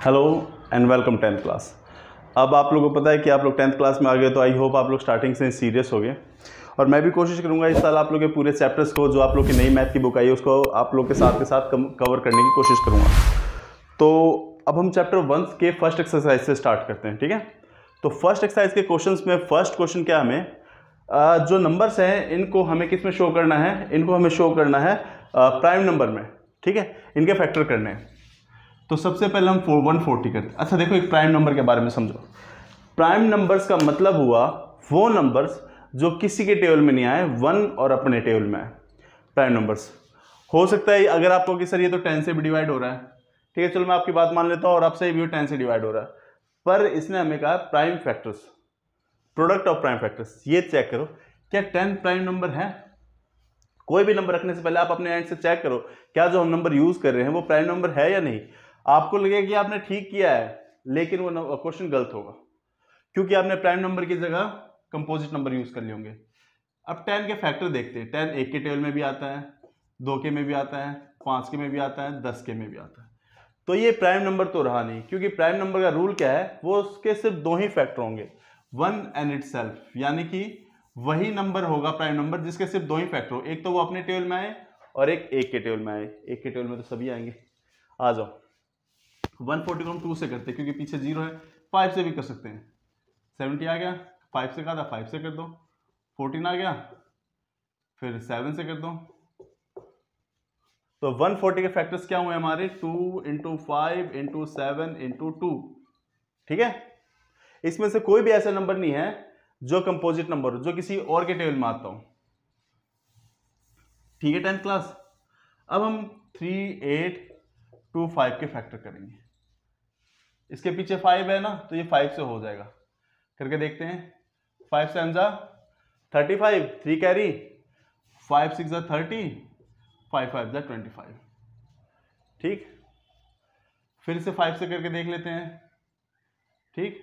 Hello and welcome 10th class. अब आप लोगों को पता है कि आप लोग 10th क्लास में आ गए, तो आई होप आप लोग स्टार्टिंग से सीरियस हो गए। और मैं भी कोशिश करूंगा इस साल आप लोग के पूरे चैप्टर्स को, जो आप लोग की नई मैथ की बुक आई है, उसको आप लोग के साथ कवर करने की कोशिश करूंगा। तो अब हम चैप्टर 1 के फर्स्ट एक्सरसाइज से स्टार्ट करते हैं, ठीक है। तो फर्स्ट एक्सरसाइज के क्वेश्चंस में फर्स्ट क्वेश्चन क्या, हमें जो नंबर्स हैं इनको हमें किस में शो करना है, इनको हमें शो करना है प्राइम नंबर में, ठीक है। इनके फैक्टर करने हैं। तो सबसे पहले हम 140 करते हैं। अच्छा देखो, एक प्राइम नंबर के बारे में समझो। प्राइम नंबर्स का मतलब हुआ वो नंबर्स जो किसी के टेबल में नहीं आए, 1 और अपने टेबल में आए। प्राइम नंबर्स हो सकता है, अगर आपको कि सर ये तो 10 से भी डिवाइड हो रहा है, ठीक है, चलो मैं आपकी बात मान लेता हूँ, और आपसे भी 10 से डिवाइड हो रहा है, पर इसने हमें कहा prime factors, product of prime factors. ये चेक करो क्या 10 प्राइम नंबर है। कोई भी नंबर रखने से पहले आप अपने एंड से चेक करो क्या जो हम नंबर यूज कर रहे हैं वो प्राइम नंबर है या नहीं। आपको लगेगा कि आपने ठीक किया है, लेकिन वो क्वेश्चन गलत होगा, क्योंकि आपने प्राइम नंबर की जगह कंपोजिट नंबर यूज कर लिए होंगे। अब 10 के फैक्टर देखते हैं। 10 1 के टेबल में भी आता है, 2 के में भी आता है, 5 के में भी आता है, 10 के में भी आता है। तो ये प्राइम नंबर तो रहा नहीं, क्योंकि प्राइम नंबर का रूल क्या है, वो उसके सिर्फ 2 ही फैक्टर होंगे, 1 एंड इटसेल्फ, यानी कि वही नंबर होगा प्राइम नंबर जिसके सिर्फ 2 ही फैक्टर हो। एक तो वो अपने टेबल में आए और एक के टेबल में आए। एक के टेबल में तो सभी आएंगे। आ जाओ, 140 को हम 2 से करते हैं क्योंकि पीछे 0 है। 5 से भी कर सकते हैं। 70 आ गया, 5 से कहा था, 5 से कर दो। 14 आ गया, फिर 7 से कर दो। तो 140 के फैक्टर्स क्या हुए हमारे, 2 इंटू 5 इंटू 7 इंटू 2, ठीक है। इसमें से कोई भी ऐसा नंबर नहीं है जो कंपोजिट नंबर हो, जो किसी और के टेबल में आता हो, ठीक है 10th क्लास। अब हम 3, 8, 2, 5 के फैक्टर करेंगे। इसके पीछे 5 है ना, तो ये 5 से हो जाएगा। करके देखते हैं। 5 से अंजा 35, 3 कैरी, 5 6 30, 5 5 25, ठीक। फिर से 5 से करके देख लेते हैं, ठीक।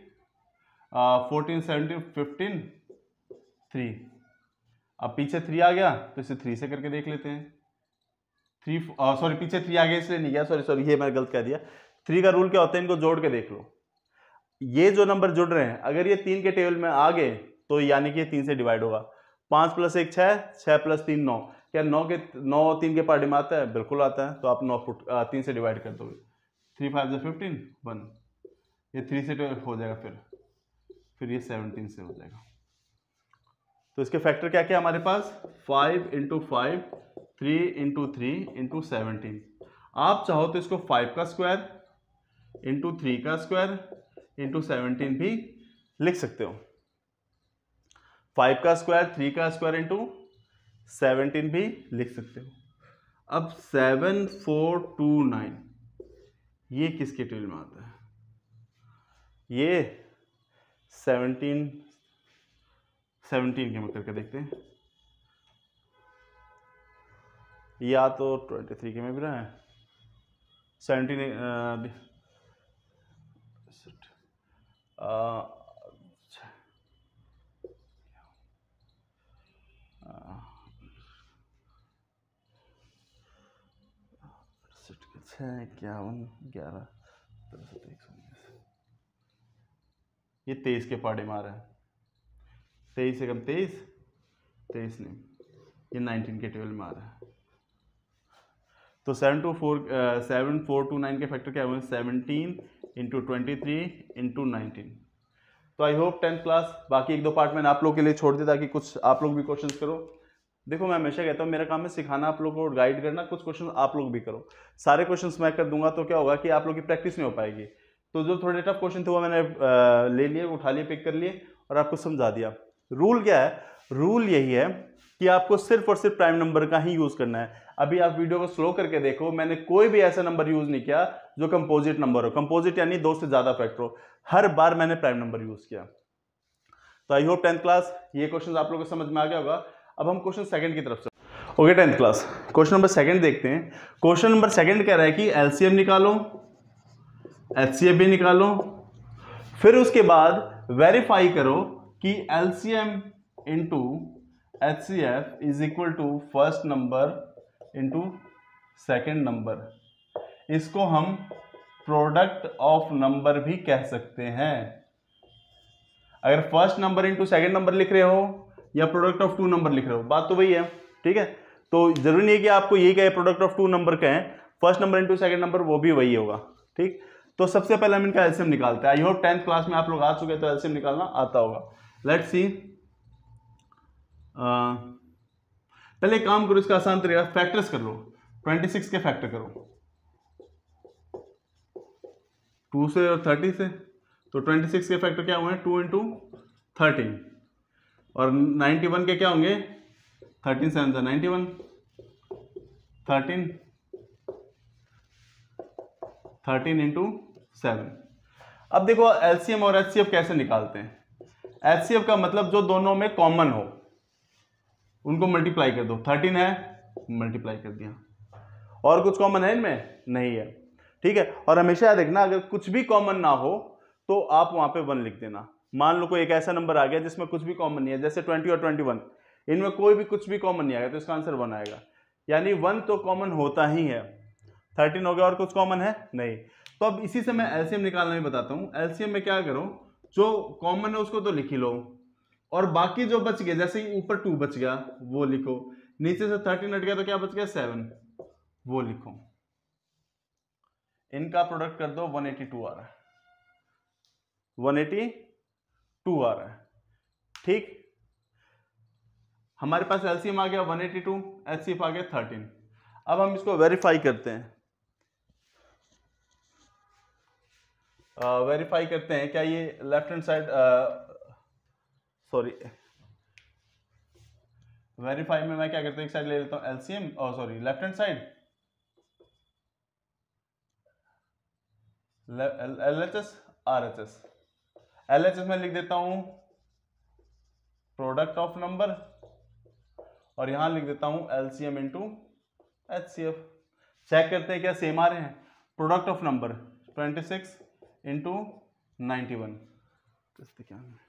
14 17 15 3। अब पीछे 3 आ गया, तो इसे 3 से करके देख लेते हैं। 3 सॉरी, पीछे 3 आ गया इसलिए नहीं गया, सॉरी ये मैंने गलत कह दिया। 3 का रूल क्या होता है, इनको जोड़ के देख लो। ये जो नंबर जुड़ रहे हैं, अगर ये 3 के टेबल में आ गए तो यानी कि ये 3 से डिवाइड होगा। 5 + 1 6, 6 + 3 9। क्या 9 3 के पार्टी में आता है? बिल्कुल आता है। तो आप 9 3 से डिवाइड कर दोगे। 3 5 15 1, ये 3 से हो जाएगा, फिर ये 17 से हो जाएगा। तो इसके फैक्टर क्या क्या हमारे पास, 5 इंटू 5, 3 इंटू 3 इंटू 17। आप चाहो तो इसको 5 का स्क्वायर इंटू 3 का स्क्वायर इंटू 17 भी लिख सकते हो। 5 का स्क्वायर, 3 का स्क्वायर इंटू 17 भी लिख सकते हो। अब 7 4 2 9 ये किसके टेबल में आता है? ये 17 के में करके देखते हैं। या तो 23 के में भी रहा है, 17 51 11 ये 23 के पार्टे में आ रहा है। 23 से कम 23 नहीं, ये 19 के टेबल में आ रहा है। तो 7 4 2 9 के फैक्टर क्या हुए, 17 इंटू 23 इंटू 19। तो आई होप 10th क्लास, बाकी 1-2 पार्ट मैंने आप लोग के लिए छोड़ दिया ताकि कुछ आप लोग भी क्वेश्चंस करो। देखो मैं हमेशा कहता हूँ मेरा काम है सिखाना, आप लोग को गाइड करना, कुछ क्वेश्चन आप लोग भी करो। सारे क्वेश्चंस मैं कर दूंगा तो क्या होगा कि आप लोग की प्रैक्टिस नहीं हो पाएगी। तो जो थोड़े टफ क्वेश्चन थे वो मैंने ले लिए, उठा लिए, पिक कर लिए और आपको समझा दिया। रूल क्या है, रूल यही है कि आपको सिर्फ और सिर्फ प्राइम नंबर का ही यूज करना है। अभी आप वीडियो को स्लो करके देखो, मैंने कोई भी ऐसा नंबर यूज नहीं किया जो कंपोजिट नंबर हो। कंपोजिट यानी 2 से ज्यादा फैक्टर हो, हर बार मैंने प्राइम नंबर यूज किया। तो आई होप 10th क्लास ये क्वेश्चन आप लोगों को समझ में आ गया होगा। अब हम क्वेश्चन सेकंड की तरफ से, okay 10th class, question number second देखते हैं। क्वेश्चन नंबर सेकंड कह रहा है कि एलसीएम निकालो, एचसीएफ भी निकालो, फिर उसके बाद वेरीफाई करो कि LCM into HCF is equal to first number into second number. इसको हम प्रोडक्ट ऑफ नंबर भी कह सकते हैं। अगर first number into second number लिख रहे हो या प्रोडक्ट ऑफ टू नंबर लिख रहे हो, बात तो वही है, ठीक है। तो जरूरी नहीं है कि आपको यही कहे प्रोडक्ट ऑफ टू नंबर कहें, first number into second number वो भी वही होगा, ठीक। तो सबसे पहले हम इनका एलसीएम निकालते हैं। आई होप 10th क्लास में आप लोग आ चुके हैं तो एलसीएम निकालना आता होगा। लेट्स सी, पहले एक काम करो, इसका आसान तरीका फैक्टर्स कर लो। 26 के फैक्टर करो 2 से और 30 से, तो 26 के फैक्टर क्या हुए, 2 इंटू 13, और 91 के क्या होंगे, 13 7 से 91, 13 इंटू 7। अब देखो एलसीएम और एचसीएफ कैसे निकालते हैं। एचसीएफ का मतलब जो दोनों में कॉमन हो उनको मल्टीप्लाई कर दो, 13 है मल्टीप्लाई कर दिया, और कुछ कॉमन है इनमें नहीं है, ठीक है। और हमेशा याद रखना अगर कुछ भी कॉमन ना हो तो आप वहां पे 1 लिख देना। मान लो कोई एक ऐसा नंबर आ गया जिसमें कुछ भी कॉमन नहीं है, जैसे 20 और 21, इनमें कोई भी कुछ भी कॉमन नहीं आएगा तो इसका आंसर 1 आएगा, यानी 1 तो कॉमन होता ही है। 13 हो गया और कुछ कॉमन है नहीं। तो अब इसी से मैं एलसीएम निकालना भी बताता हूं। एलसीएम में क्या करो, जो कॉमन है उसको तो लिख ही लो, और बाकी जो बच गए, जैसे ऊपर 2 बच गया वो लिखो, नीचे से 13 हट गया तो क्या बच गया 7, वो लिखो। इनका प्रोडक्ट कर दो, 182 आ रहा है, 182 आ रहा है, ठीक। हमारे पास एलसीएम आ गया 182, एचसीएफ आ गया 13। अब हम इसको वेरीफाई करते हैं। वेरीफाई करते हैं क्या ये left hand side, sorry, verify में मैं क्या करता हूं, एक साइड ले लेता हूं एलसीएम, और sorry left hand side LHS RHS. LHS में लिख देता हूं प्रोडक्ट ऑफ नंबर, और यहां लिख देता हूं एलसीएम इंटू एचसीएफ। चेक करते हैं क्या सेम आ रहे हैं। प्रोडक्ट ऑफ नंबर 26 इंटू 91, क्या है,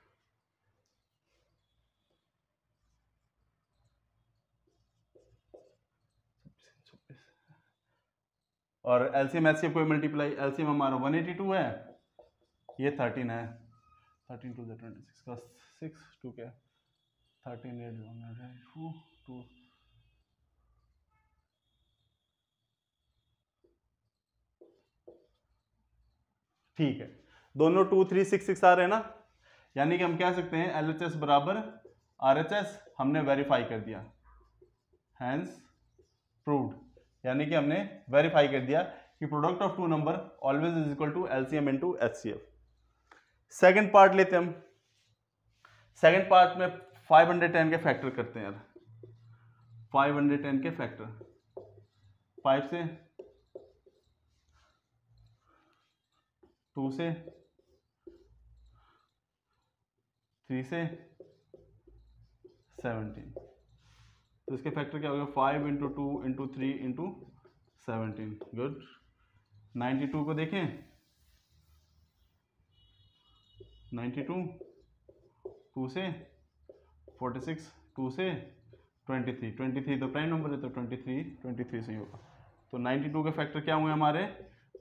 और एलसीएम एचसीएफ कोई मल्टीप्लाई, एलसीएम हमारा 182 है, ये 13 है, 13 टू 26 का 6 2 क्या 13 8 2 2, ठीक है। दोनों 2 3 6 6 आ रहे हैं ना, यानी कि हम कह सकते हैं एलएचएस बराबर आरएचएस, हमने वेरीफाई कर दिया, हैंस प्रूव्ड, यानी कि हमने वेरीफाई कर दिया कि product of two number always is equal to LCM into HCF. Second part लेते हैं हम। सेकंड पार्ट में 510 के फैक्टर करते हैं यार, 510 के फैक्टर, 5 से, 2 से, 3 से, 17, तो इसके फैक्टर क्या हो गया, 5 इंटू 2 इंटू 3 इंटू 17, गुड। 92 को देखें, 92 2 से, 46 2 से, 23 23 तो प्राइम नंबर है तो 23 से ही होगा। तो 92 के फैक्टर क्या हुए हमारे,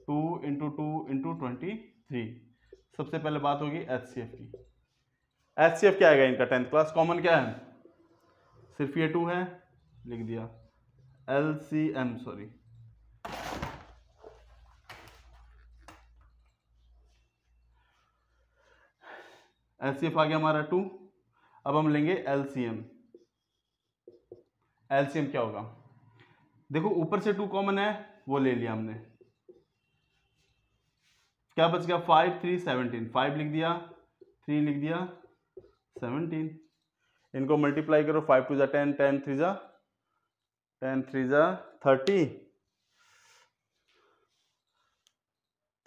2 इंटू 2 इंटू 23। सबसे पहले बात होगी एचसीएफ की। एचसीएफ क्या आएगा इनका, 10th क्लास कॉमन क्या है, सिर्फ ये 2 है, लिख दिया। एलसीएम, सॉरी, एलसीएफ आ गया हमारा 2। अब हम लेंगे एलसीएम। एलसीएम क्या होगा, देखो ऊपर से 2 कॉमन है वो ले लिया हमने, क्या बच गया 5 3 17, 5 लिख दिया, 3 लिख दिया, 17। इनको मल्टीप्लाई करो, 5 2 जा 10, 10 3 जा 10 3 जा 30,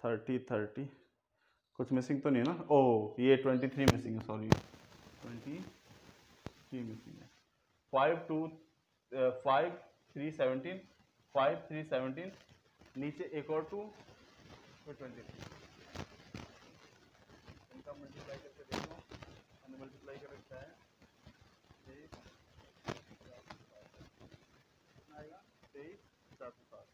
30 30, कुछ मिसिंग तो नहीं है ना, ओ ये 23 मिसिंग है, सॉरी 23 मिसिंग है। 5 2 5 3 17, 5 3 17, नीचे एक और 2 फिर 23। इनका मल्टीप्लाई करके देखो, हमने मल्टीप्लाई कर रखा है 23 आएगा 23 407।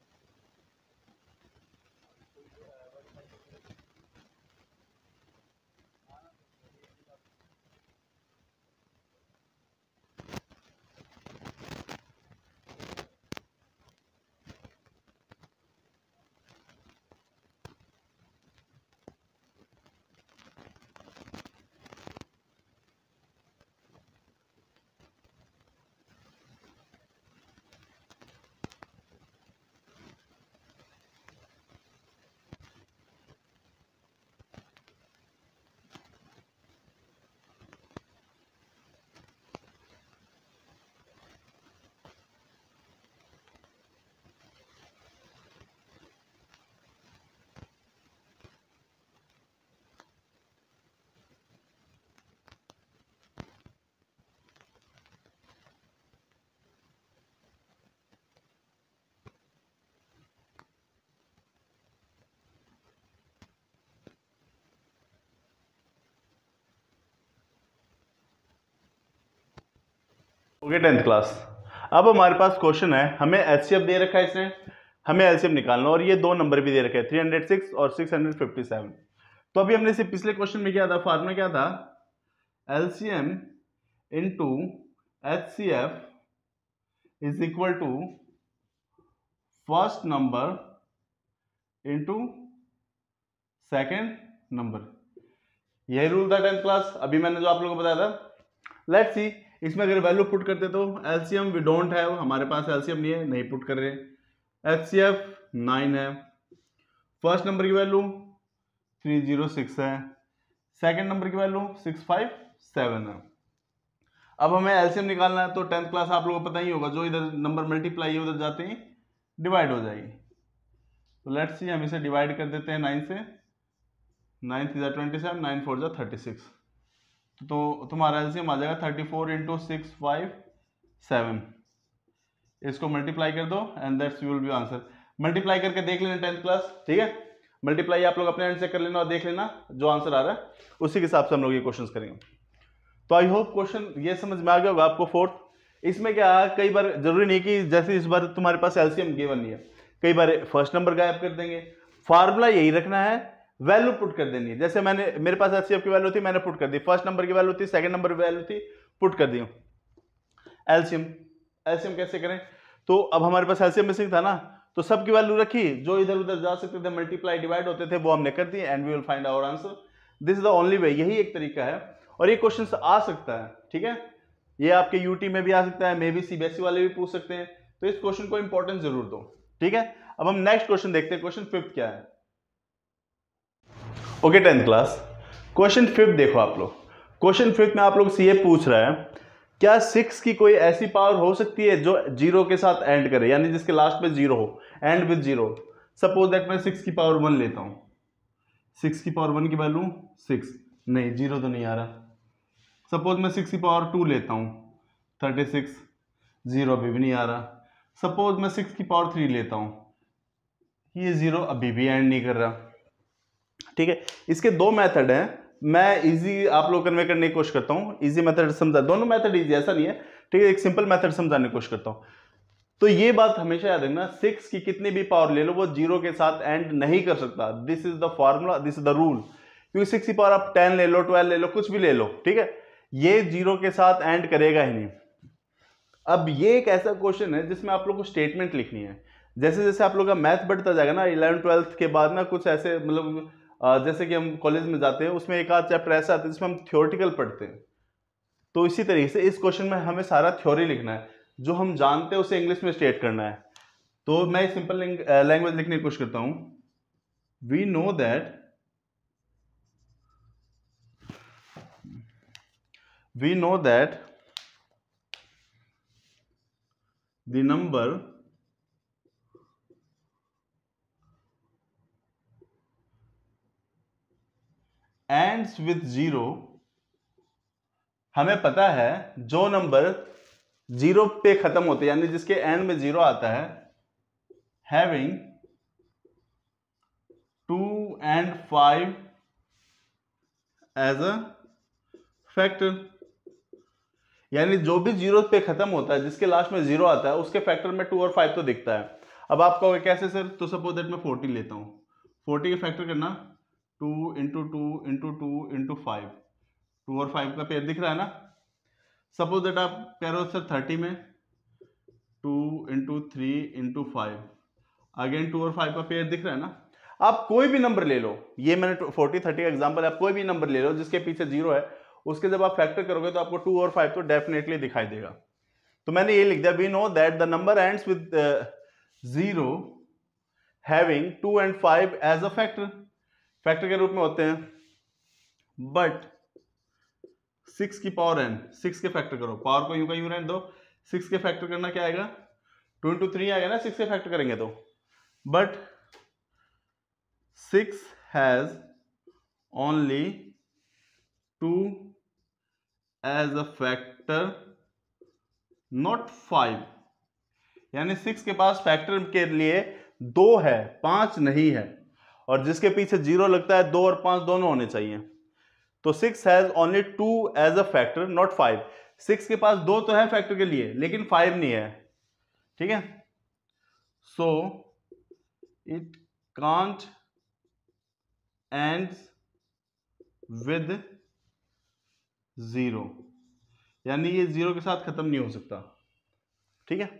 Okay 10th class. अब हमारे पास क्वेश्चन है, हमें एचसीएफ दे रखा है इसने, हमें एलसीएम निकालना और ये दो नंबर भी दे रखे हैं 306 और 657। तो अभी हमने से पिछले क्वेश्चन में क्या था, फार्मूला क्या था, LCM into HCF is equal to first number into second number. यही रूल था 10th क्लास, अभी मैंने जो आप लोगों को बताया था। लेट्स सी, इसमें अगर वैल्यू पुट करते तो एलसीएम वी डोंट हैव, हमारे पास एलसीएम नहीं है, नहीं पुट कर रहे। एचसीएफ 9 है, फर्स्ट नंबर की वैल्यू 306 है, सेकंड नंबर की वैल्यू 657 है। अब हमें एलसीएम निकालना है, तो 10th क्लास आप लोगों को पता ही होगा, जो इधर नंबर मल्टीप्लाई है उधर जाते ही डिवाइड हो जाएगी। तो लेट्स सी, हम इसे डिवाइड कर देते हैं 9 से, 9 3 27, 9 4 36, तो तुम्हारा एलसीएम आ जाएगा 34 इंटू 657। इसको मल्टीप्लाई कर दो and that's will be answer. Multiply करके देख लेना 10th क्लास, ठीक है, मल्टीप्लाई आप लोग अपने एंड से कर लेना और देख लेना जो आंसर आ रहा है उसी के हिसाब से हम लोग ये क्वेश्चंस करेंगे। तो आई होप क्वेश्चन ये समझ में आ गया होगा आपको। फोर्थ, इसमें क्या है, कई बार जरूरी नहीं कि जैसे इस बार तुम्हारे पास एलसीएम गिवन नहीं है, कई बार फर्स्ट नंबर गायब कर देंगे। फार्मूला यही रखना है, वैल्यू पुट कर देनी है। जैसे मेरे पास एचसीएफ की वैल्यू थी, मैंने पुट कर दी, फर्स्ट नंबर की वैल्यू थी, सेकंड नंबर की वैल्यू थी, पुट कर दी। एलसीएम कैसे करें, तो अब हमारे पास एलसीएम मिसिंग था ना, तो सबकी वैल्यू रखी, जो इधर उधर जा सकते थे, मल्टीप्लाई डिवाइड होते थे, वो हमने कर दी and we will find our answer. This is the only way, यही एक तरीका है और ये क्वेश्चन आ सकता है, ठीक है, ये आपके यूटी में भी आ सकता है, मे बी सीबीएसई वाले भी पूछ सकते हैं, तो इस क्वेश्चन को इंपॉर्टेंस जरूर दो, ठीक है। अब हम नेक्स्ट क्वेश्चन देखते हैं, क्वेश्चन 5 क्या है। ओके 10th क्लास, क्वेश्चन 5 देखो आप लोग। क्वेश्चन 5 में आप लोग से ये पूछ रहा है, क्या 6 की कोई ऐसी पावर हो सकती है जो 0 के साथ एंड करे, यानी जिसके लास्ट में 0 हो, एंड विद 0। सपोज दैट मैं 6 की पावर 1 लेता हूं, 6 की पावर 1 की वैल्यू 6, नहीं 0 तो नहीं आ रहा। सपोज मैं 6 की पावर 2 लेता हूं 36, 0 अभी भी नहीं आ रहा। सपोज मैं 6 की पावर 3 लेता हूं, ये 0 अभी भी एंड नहीं कर रहा, ठीक है। इसके दो मेथड हैं, मैं इजी आप लोग कन्वे करने की कोशिश करता हूं, इजी मेथड समझा, दोनों मेथड इजी ऐसा नहीं है, ठीक है, एक सिंपल मेथड समझाने की कोशिश करता हूं। तो ये बात हमेशा याद रखना, 6 की कितनी भी पावर ले लो वो 0 के साथ एंड नहीं कर सकता। This is the formula, this is the rule, क्योंकि 6 की पावर आप 10 ले लो, 12 ले लो, कुछ भी ले लो, ठीक है, ये 0 के साथ एंड करेगा ही नहीं। अब ये एक ऐसा क्वेश्चन है जिसमें आप लोग को स्टेटमेंट लिखनी है। जैसे जैसे आप लोग का मैथ बढ़ता जाएगा ना, 11th 12th के बाद ना, कुछ ऐसे मतलब जैसे कि हम कॉलेज में जाते हैं, उसमें एक आध चैप्टर ऐसा आता है जिसमें हम थ्योरेटिकल पढ़ते हैं, तो इसी तरीके से इस क्वेश्चन में हमें सारा थ्योरी लिखना है, जो हम जानते हैं उसे इंग्लिश में स्टेट करना है। तो मैं सिंपल लैंग्वेज लिखने की कोशिश करता हूं, we know that the number ends with 0। हमें पता है जो नंबर 0 पे खत्म होते हैं, यानी जिसके एंड में 0 आता है, having 2 and 5 as a factor, यानी जो भी 0 पे खत्म होता है, जिसके लास्ट में 0 आता है, उसके फैक्टर में 2 और 5 तो दिखता है। अब आप कहोगे कैसे सर, तो सपोज दैट मैं 40 लेता हूं, 40 के फैक्टर करना 2 इंटू 2 इंटू 2 इंटू 5, 2 और 5 का पेयर दिख रहा है ना। सपोज दैट आप कह रहे हो सर 30 में 2 इंटू 3 इंटू 5, अगेन 2 और 5 का पेयर दिख रहा है ना। आप कोई भी नंबर ले लो, ये मैंने 40 30 का एग्जांपल है, आप कोई भी नंबर ले लो जिसके पीछे 0 है, उसके जब आप फैक्टर करोगे तो आपको 2 और 5 तो डेफिनेटली दिखाई देगा। तो मैंने ये लिख दिया, we know that the number ends with 0 having 2 and 5 as a factor के रूप में होते हैं, बट 6 की पावर n, 6 के फैक्टर करो, पावर को यूं का यूं रहने दो, 6 के फैक्टर करना क्या आएगा, 2 into 3 आएगा ना 6 के फैक्टर करेंगे तो, but 6 has only 2 as a factor, not 5, यानी 6 के पास फैक्टर के लिए 2 है, 5 नहीं है, और जिसके पीछे 0 लगता है 2 और 5 दोनों होने चाहिए। तो 6 has only 2 as a factor, not 5। 6 के पास 2 तो है फैक्टर के लिए, लेकिन 5 नहीं है, ठीक है। So it can't and with 0, यानी ये 0 के साथ खत्म नहीं हो सकता, ठीक है।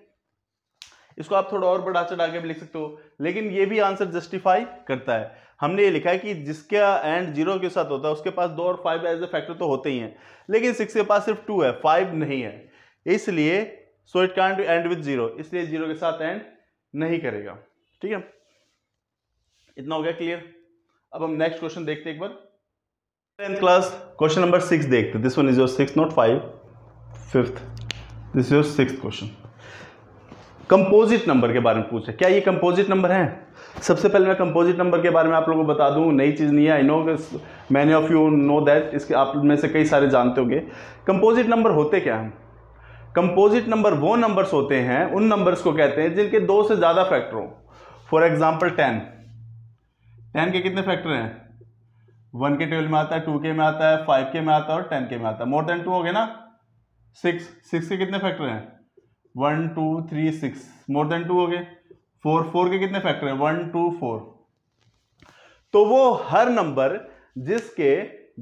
इसको आप थोड़ा और बढ़ा चढ़ा के भी लिख सकते हो, लेकिन ये भी आंसर जस्टिफाई करता है। हमने ये लिखा है कि जिसका एंड 0 के साथ होता है उसके पास 2 और 5 एज ए फैक्टर तो होते ही हैं, लेकिन 6 के पास सिर्फ 2 है, 5 नहीं है, इसलिए so it can't and with 0, इसलिए 0 के साथ एंड नहीं करेगा, ठीक है। इतना हो गया क्लियर। अब हम नेक्स्ट क्वेश्चन देखते हैं एक बार। 10th क्लास क्वेश्चन नंबर 6 देखते। This one is your 6 not 5, 5th, this is your 6th question. Composite number के बारे में पूछा, क्या ये कंपोजिट नंबर है? सबसे पहले मैं कंपोजिट नंबर के बारे में आप लोगों को बता दूं, नई चीज़ नहीं है, I know many of you know that, इसके आप में से कई सारे जानते होंगे। कंपोजिट नंबर होते क्या हैं? कंपोजिट नंबर वो नंबर्स होते हैं, उन नंबर्स को कहते हैं जिनके 2 से ज़्यादा फैक्टर हो। फॉर एग्जाम्पल 10 के कितने फैक्टर हैं? 1 के टेबल में आता है, 2 के में आता है, 5 के में आता है और 10 के में आता है। मोर देन 2 हो गए ना, 6 के कितने फैक्टर हैं? 1 2 3 6, मोर देन 2 हो गए। 4 के कितने फैक्टर हैं? 1 2 4। तो वो हर नंबर जिसके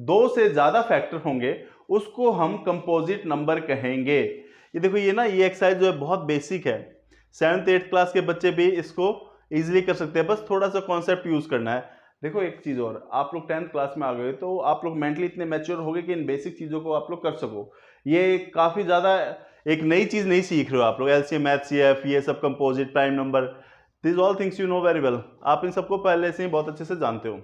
2 से ज्यादा फैक्टर होंगे उसको हम कंपोजिट नंबर कहेंगे। ये देखो, ये ना ये एक्सरसाइज जो है बहुत बेसिक है, 7th 8th क्लास के बच्चे भी इसको इजीली कर सकते हैं, बस थोड़ा सा कॉन्सेप्ट यूज करना है। देखो एक चीज और, आप लोग 10th क्लास में आ गए तो आप लोग मेंटली इतने मैच्योर हो गए कि इन बेसिक चीजों को आप लोग कर सको। ये काफी ज्यादा एक नई चीज नहीं सीख रहे हो आप लोग, एलसीएम एचसीएफ ये सब, composite, prime number, this all things you know very well, आप इन सबको पहले से ही बहुत अच्छे से जानते हो।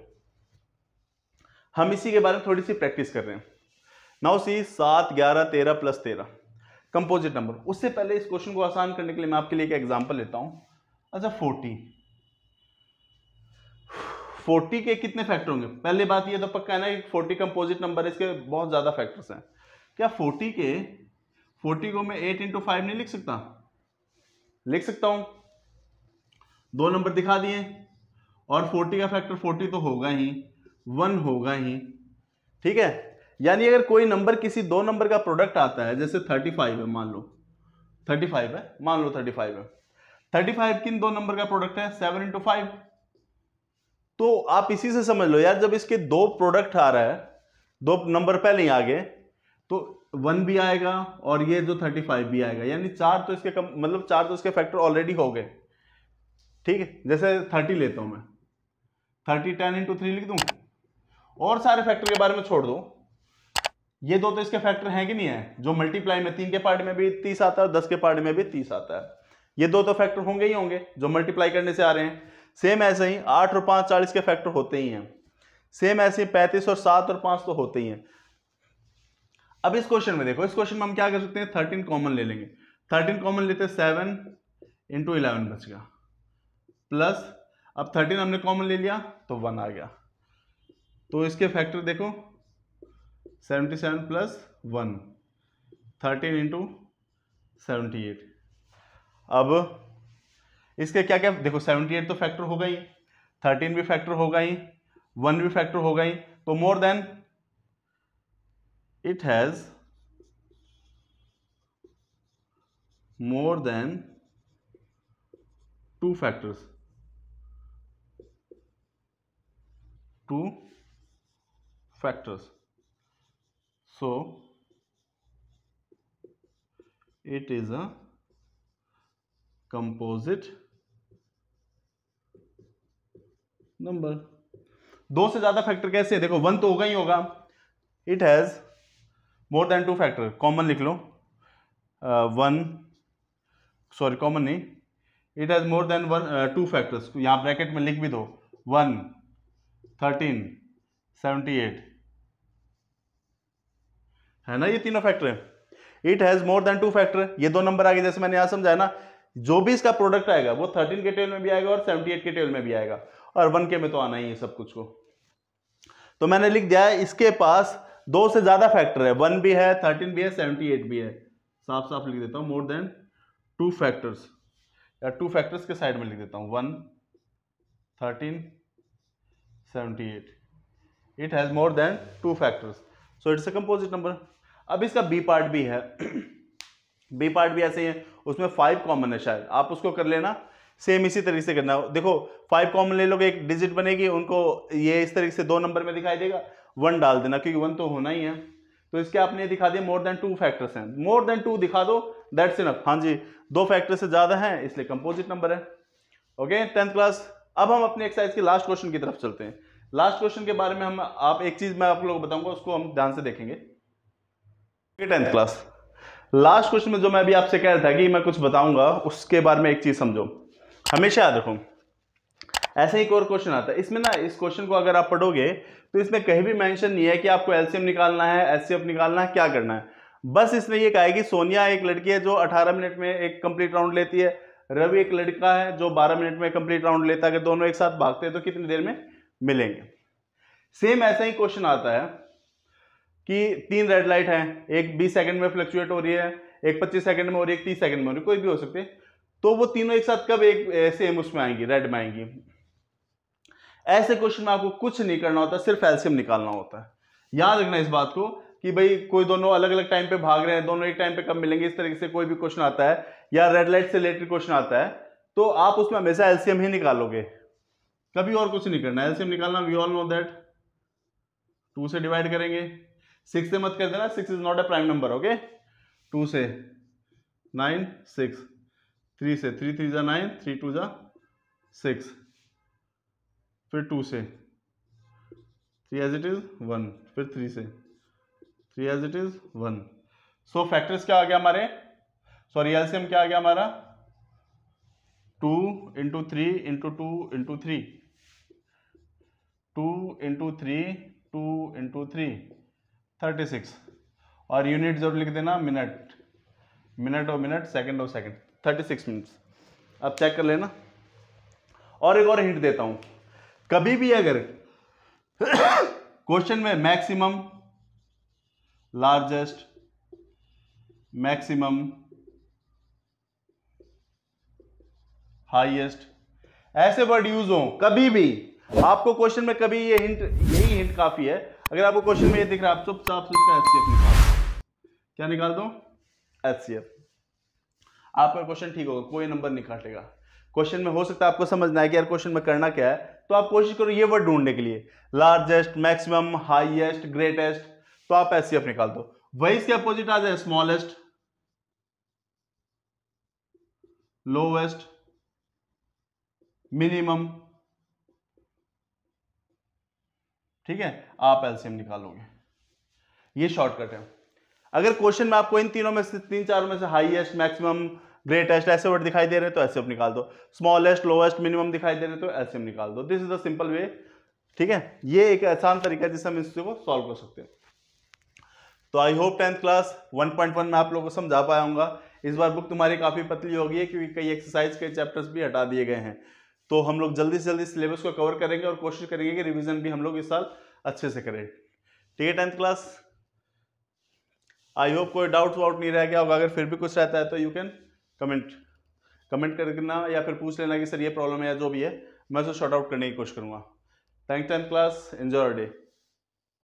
हम इसी के बारे में थोड़ी सी प्रैक्टिस कर रहे हैं। Now see 7 11 13 plus 13 composite number. उससे पहले इस क्वेश्चन को आसान करने के लिए मैं आपके लिए एक एग्जांपल लेता हूं। अच्छा 40 के कितने फैक्टर होंगे? पहले बात ये तो पक्का है ना कि 40 कंपोजिट नंबर है, इसके बहुत ज्यादा फैक्टर्स हैं। क्या 40 को मैं 8 × 5 नहीं लिख सकता? लिख सकता हूं, 2 नंबर दिखा दिए, और 40 का फैक्टर 40 तो होगा ही, 1 होगा ही, ठीक है। यानी अगर कोई नंबर किसी 2 नंबर का प्रोडक्ट आता है, जैसे 35 है, मान लो 35 है, मान लो 35 है, 35 किन 2 नंबर का प्रोडक्ट है? 7 × 5। तो आप इसी से समझ लो यार, जब इसके 2 प्रोडक्ट आ रहा है, 2 नंबर पहले ही आ गए, तो 1 भी आएगा और ये जो 35 भी आएगा, यानी 4 तो इसके मतलब 4 तो इसके फैक्टर ऑलरेडी हो गए, ठीक है। जैसे 30 लेता हूं मैं, 30 10 × 3 लिख दूं, और सारे फैक्टर के बारे में छोड़ दो, ये 2 तो इसके फैक्टर हैं कि नहीं है? जो मल्टीप्लाई में 3 के पार्ट में भी 30 आता है और 10 के पार्ट में भी 30 आता है, ये 2 तो फैक्टर होंगे ही होंगे जो मल्टीप्लाई करने से आ रहे हैं। सेम ऐसे ही 8 और 5 40 के फैक्टर होते ही हैं। सेम ऐसे 35 और 7 और 5 तो होते ही हैं। अब इस क्वेश्चन में देखो, इस क्वेश्चन में हम क्या कर सकते हैं? 13 कॉमन ले लेंगे। 13 कॉमन लेते 7 × 11 बच गया, प्लस अब 13 हमने कॉमन ले लिया तो 1 आ गया। तो इसके फैक्टर देखो, 77 + 1, 13 × 78। अब इसके क्या क्या देखो, 78 तो फैक्टर होगा ही, 13 भी फैक्टर होगा ही, 1 भी फैक्टर होगा ही, तो more than it has more than 2 factors, 2 factors, so it is a composite number। 2 से ज्यादा फैक्टर कैसे? देखो 1 तो होगा ही होगा, it has more than 2 factor, common लिख लो, 1 सॉरी कॉमन नहीं, it has more than 2 factors, यहां ब्रैकेट में लिख भी दो, 1 13 78 है ना, ये तीनों फैक्टर है। It has more than 2 factor, ये 2 नंबर आ गए, जैसे मैंने यहां समझाया ना, जो भी इसका प्रोडक्ट आएगा वो 13 के टेबल में भी आएगा और 78 के टेबल में भी आएगा, और 1 के में तो आना ही है सब कुछ को। तो मैंने लिख दिया है इसके पास 2 से ज्यादा फैक्टर है, 1 भी है, 13 भी है, 78 भी है, साफ साफ लिख देता हूं, मोर देन 2 फैक्टर्स, या 2 फैक्टर्स के साइड में लिख देता हूं, 1 13 78, it has more than 2 factors, so it's a composite number. अब इसका बी पार्ट भी है बी पार्ट भी ऐसे ही है, उसमें 5 कॉमन है शायद, आप उसको कर लेना। सेम इसी तरीके से करना, देखो 5 कॉमन ले लोगे, एक डिजिट बनेगी, उनको ये इस तरीके से 2 नंबर में दिखाई देगा, 1 डाल देना क्योंकि 1 तो होना ही है। तो इसके आपने दिखा दिया मोर देन 2 फैक्टर्स हैं, मोर देन 2 दिखा दो, दैट्स इनफ। हाँ जी, 2 फैक्टर से ज्यादा हैं इसलिए कंपोजिट नंबर है। Okay 10th class. अब हम अपने एक्सरसाइज के लास्ट क्वेश्चन की तरफ चलते हैं। लास्ट क्वेश्चन के बारे में हम आप एक चीज मैं आप लोगों को बताऊंगा, उसको हम ध्यान से देखेंगे। 10th क्लास लास्ट क्वेश्चन में जो मैं अभी आपसे कह रहा था कि मैं कुछ बताऊंगा, उसके बारे में एक चीज समझो, हमेशा याद रखो। ऐसे ही एक और क्वेश्चन आता है, इसमें ना इस क्वेश्चन को अगर आप पढ़ोगे तो इसमें कहीं भी मेंशन नहीं है कि आपको एलसीएम निकालना है, एचसीएफ निकालना है, क्या करना है। बस इसमें ये कहा है कि सोनिया एक लड़की है जो 18 मिनट में एक कंप्लीट राउंड लेती है, रवि एक लड़का है जो 12 मिनट में कंप्लीट राउंड लेता है। अगर दोनों एक साथ भागते हैं तो कितनी देर में मिलेंगे। सेम ऐसा ही क्वेश्चन आता है कि 3 रेड लाइट है, एक 20 सेकंड में फ्लक्चुएट हो रही है, एक 25 सेकंड में और एक 30 सेकंड में हो रही है, कोई भी हो सकते हैं। तो वो तीनों एक साथ कब एक सेम उसमें आएंगी, रेड में आएंगी। ऐसे क्वेश्चन में आपको कुछ नहीं करना होता, सिर्फ एलसीएम निकालना होता है। याद रखना इस बात को कि भाई कोई दोनों अलग अलग टाइम पे भाग रहे हैं, दोनों एक टाइम पे कब मिलेंगे, इस तरीके से कोई भी क्वेश्चन आता है या रेड लाइट से रिलेटेड क्वेश्चन आता है तो आप उसमें हमेशा एलसीएम ही निकालोगे, कभी और कुछ नहीं करना। एलसीएम निकालना वी ऑल नो दैट, 2 से डिवाइड करेंगे, 6 से मत कर देना, 6 is not a prime number. Okay 2 से 9 6, 3 से 3 3 जा 9, 3 2 जा 6, फिर 2 से 3 एज इट इज 1, फिर 3 से 3 as it is 1। So factors क्या आ गया हमारे, सॉरी एलसीएम क्या आ गया हमारा, 2 into 3 into 2 into 3, 2 into 3 2 into 3 36, और यूनिट जरूर लिख देना मिनट, मिनट और मिनट, सेकंड और सेकंड, 36 मिनट्स। अब चेक कर लेना। और एक और हिंट देता हूं, कभी भी अगर क्वेश्चन में मैक्सिमम, लार्जेस्ट, मैक्सिमम, हाईएस्ट ऐसे वर्ड यूज हो, कभी भी आपको क्वेश्चन में कभी ये हिंट, यही हिंट काफी है। अगर आपको क्वेश्चन में ये दिख रहा है, आप चुपचाप से इसका एचसीएफ निकाल दो। क्या निकाल दो, एचसीएफ। आपका क्वेश्चन ठीक होगा, कोई नंबर नहीं काटेगा। क्वेश्चन में हो सकता है आपको समझना है कि यार क्वेश्चन में करना क्या है, तो आप कोशिश करो ये वर्ड ढूंढने के लिए, लार्जेस्ट, मैक्सिमम, हाईएस्ट, ग्रेटेस्ट, तो आप एचसीएफ निकाल दो। वही इसके अपोजिट आ जाए, स्मॉलेस्ट, लोवेस्ट, मिनिमम, ठीक है, आप एलसीएम निकालोगे। ये शॉर्टकट है। अगर क्वेश्चन में आपको इन तीनों में से, 3-4 में से हाईएस्ट, मैक्सिमम, ग्रेटेस्ट ऐसे वर्ड दिखाई दे रहे हैं तो एलसीएम निकाल दो, स्मॉलेस्ट, लोएस्ट, मिनिमम दिखाई दे रहे हैं तो एलसीएम निकाल दो। This is the simple way. ठीक है, ये एक आसान तरीका है जिससे हम इस को सॉल्व कर सकते हैं। तो आई होप 10th क्लास 1.1 में आप लोगों को समझा पाया होगा। इस बार बुक तुम्हारी काफी पतली हो गई है क्योंकि कई एक्सरसाइज के चैप्टर्स भी हटा दिए गए हैं। तो हम लोग जल्दी से जल्दी सिलेबस को कवर करेंगे और कोशिश करेंगे कि रिवीजन भी हम लोग इस साल अच्छे से करें। ठीक है 10th क्लास, आई होप कोई डाउट वाउट नहीं रह गया होगा। अगर फिर भी कुछ रहता है तो यू कैन कमेंट करना या फिर पूछ लेना कि सर ये प्रॉब्लम है या जो भी है, मैं उसे शॉर्ट आउट करने की कोशिश करूंगा। Thank 10th class, enjoy your day.